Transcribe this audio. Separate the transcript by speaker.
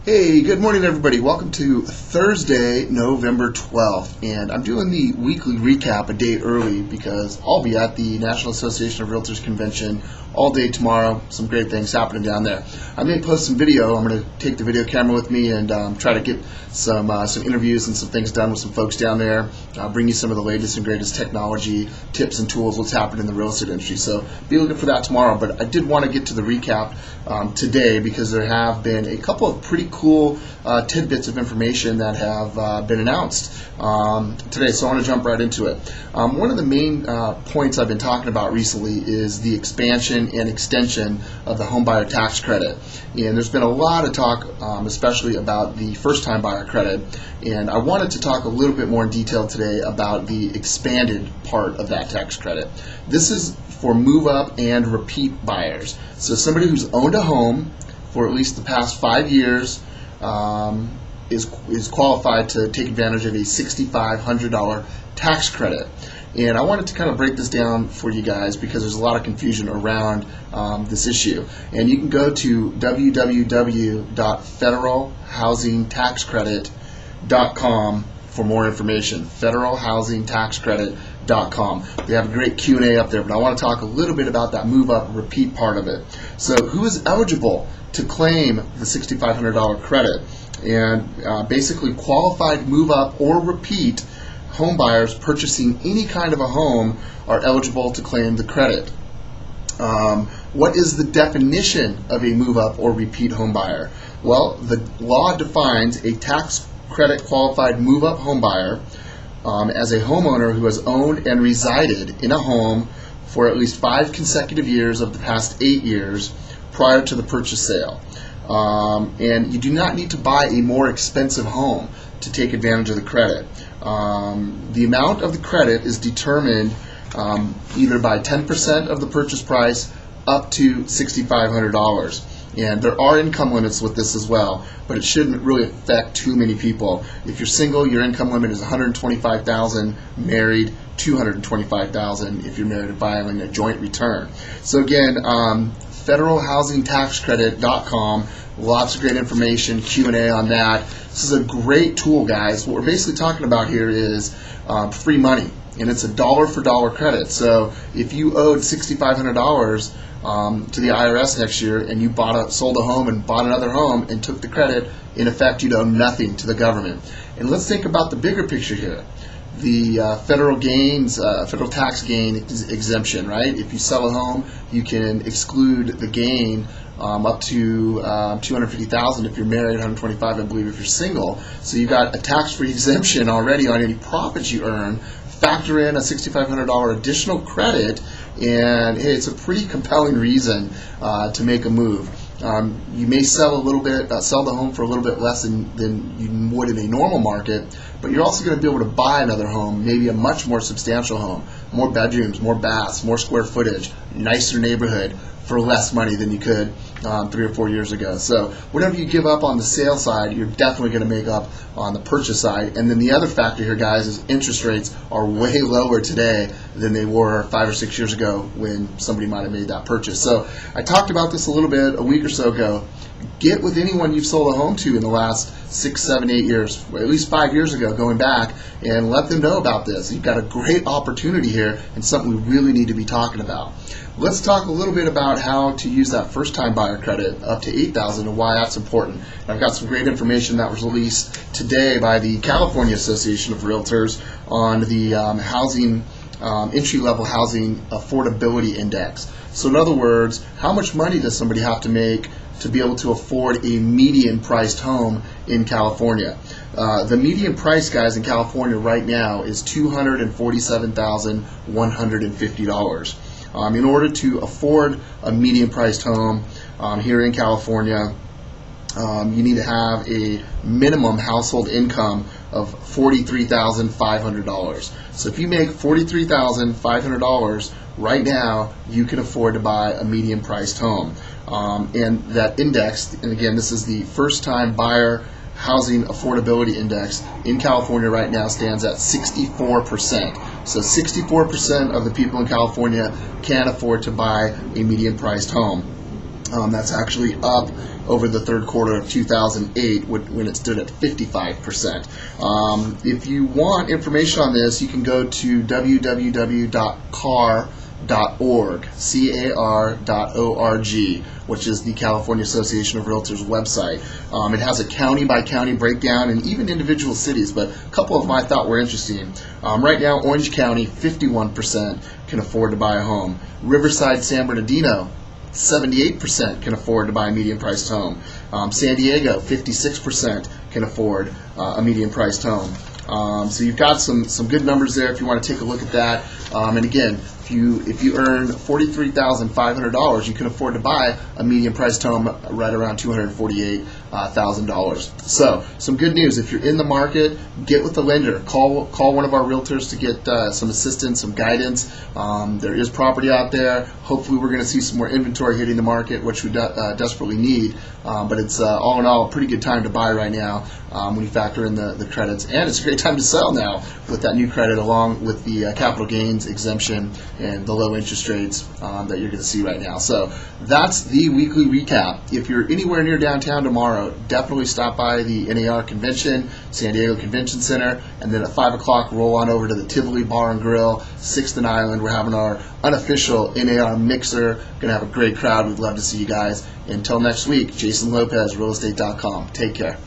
Speaker 1: Hey, good morning everybody. Welcome to Thursday, November 12th. And I'm doing the weekly recap a day early because I'll be at the National Association of Realtors Convention all day tomorrow. Some great things happening down there. I may post some video. I'm going to take the video camera with me and try to get some interviews and some things done with some folks down there. I'll bring you some of the latest and greatest technology tips and tools, what's happening in the real estate industry. So be looking for that tomorrow. But I did want to get to the recap today because there have been a couple of pretty cool tidbits of information that have been announced today, so I want to jump right into it. One of the main points I've been talking about recently is the expansion and extension of the homebuyer tax credit, and there's been a lot of talk, especially about the first-time buyer credit, and I wanted to talk a little bit more in detail today about the expanded part of that tax credit. This is for move-up and repeat buyers, so somebody who's owned a home for at least the past 5 years is qualified to take advantage of a $6,500 tax credit. And I wanted to kind of break this down for you guys because there's a lot of confusion around this issue. And you can go to www.federalhousingtaxcredit.com for more information. Federalhousingtaxcredit.com. They have a great Q&A up there, but I want to talk a little bit about that move-up repeat part of it. So who is eligible to claim the $6,500 credit? And basically qualified move-up or repeat home buyers purchasing any kind of a home are eligible to claim the credit. What is the definition of a move-up or repeat home buyer? Well, the law defines a tax credit qualified move-up home buyer as a homeowner who has owned and resided in a home for at least 5 consecutive years of the past 8 years prior to the purchase sale. And you do not need to buy a more expensive home to take advantage of the credit. The amount of the credit is determined either by 10% of the purchase price up to $6,500. And there are income limits with this as well, but it shouldn't really affect too many people. If you're single, your income limit is $125,000, married, $225,000 if you're married and filing a joint return. So again, federalhousingtaxcredit.com, lots of great information, Q&A on that. This is a great tool, guys. What we're basically talking about here is free money, and it's a dollar for dollar credit. So if you owed $6,500 to the IRS next year and you sold a home and bought another home and took the credit, in effect you'd owe nothing to the government. And let's think about the bigger picture here. The federal tax gain exemption, right? If you sell a home, you can exclude the gain up to $250,000 if you're married, $125,000 I believe if you're single. So you got a tax-free exemption already on any profits you earn. Factor in a $6,500 additional credit, and hey, it's a pretty compelling reason to make a move. You may sell the home for a little bit less than you would in a normal market, but you're also going to be able to buy another home, maybe a much more substantial home, more bedrooms, more baths, more square footage, nicer neighborhood for less money than you could 3 or 4 years ago. So whatever you give up on the sale side, you're definitely going to make up on the purchase side. And then the other factor here, guys, is interest rates are way lower today than they were 5 or 6 years ago when somebody might have made that purchase. So I talked about this a little bit a week or so ago. Get with anyone you've sold a home to in the last 6, 7, 8 years, or at least 5 years ago, going back, and let them know about this. You've got a great opportunity here and something we really need to be talking about. Let's talk a little bit about how to use that first-time buyer credit up to $8,000 and why that's important. I've got some great information that was released today by the California Association of Realtors on the entry-level housing affordability index. So in other words, how much money does somebody have to make to be able to afford a median-priced home in California? The median price, guys, in California right now is $247,150. In order to afford a median-priced home here in California, you need to have a minimum household income of $43,500. So if you make $43,500 right now, you can afford to buy a median-priced home. And that index, and again, this is the first-time buyer housing affordability index in California right now, stands at 64%. So 64% of the people in California can afford to buy a median-priced home. That's actually up over the third quarter of 2008 when it stood at 55%. If you want information on this, you can go to www.car.org, CAR.org, which is the California Association of Realtors website. It has a county-by-county breakdown and even individual cities, but a couple of them I thought were interesting. Right now, Orange County, 51% can afford to buy a home. Riverside, San Bernardino, 78% can afford to buy a medium-priced home. San Diego, 56% can afford a medium-priced home. So you've got some good numbers there if you want to take a look at that. And again, if you earn $43,500, you can afford to buy a medium-priced home right around $248,000. So some good news. If you're in the market, get with the lender. Call one of our realtors to get some assistance, some guidance. There is property out there. Hopefully, we're going to see some more inventory hitting the market, which we desperately need. But it's all in all a pretty good time to buy right now when you factor in the credits, and it's a great time to sell now with that new credit, along with the capital gains exemption and the low interest rates that you're going to see right now. So that's the weekly recap. If you're anywhere near downtown tomorrow, definitely stop by the NAR convention, San Diego Convention Center, and then at 5 o'clock roll on over to the Tivoli Bar and Grill, 6th and Island. We're having our unofficial NAR mixer. Going to have a great crowd. We'd love to see you guys. Until next week, Jason Lopez, realestate.com. Take care.